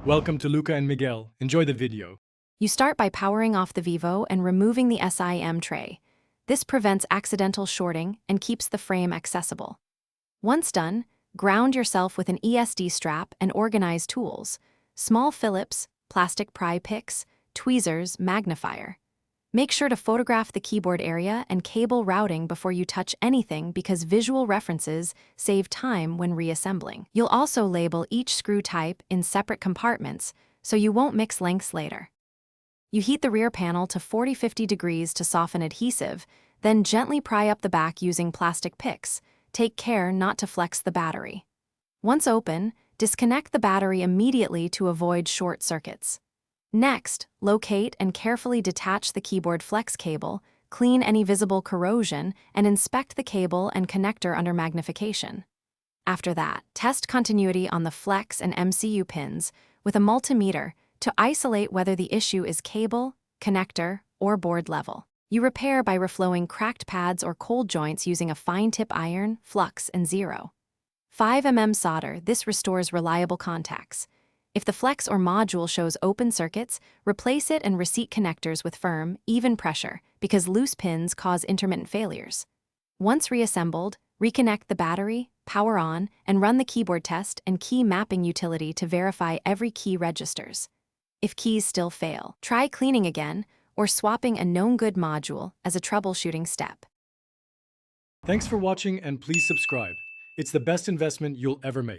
Welcome to Luca and Miguel. Enjoy the video. You start by powering off the Vivo and removing the SIM tray. This prevents accidental shorting and keeps the frame accessible. Once done, ground yourself with an ESD strap and organize tools: small Phillips, plastic pry picks, tweezers, magnifier. Make sure to photograph the keyboard area and cable routing before you touch anything because visual references save time when reassembling. You'll also label each screw type in separate compartments so you won't mix lengths later. You heat the rear panel to 40-50 degrees to soften adhesive, then gently pry up the back using plastic picks. Take care not to flex the battery. Once open, disconnect the battery immediately to avoid short circuits. Next, locate and carefully detach the keyboard flex cable, clean any visible corrosion, and inspect the cable and connector under magnification. After that, test continuity on the flex and MCU pins with a multimeter to isolate whether the issue is cable, connector, or board level. You repair by reflowing cracked pads or cold joints using a fine tip iron, flux, and 0.5 mm solder. This restores reliable contacts. If the flex or module shows open circuits, replace it and reseat connectors with firm, even pressure because loose pins cause intermittent failures. Once reassembled, reconnect the battery, power on, and run the keyboard test and key mapping utility to verify every key registers. If keys still fail, try cleaning again or swapping a known good module as a troubleshooting step. Thanks for watching and please subscribe. It's the best investment you'll ever make.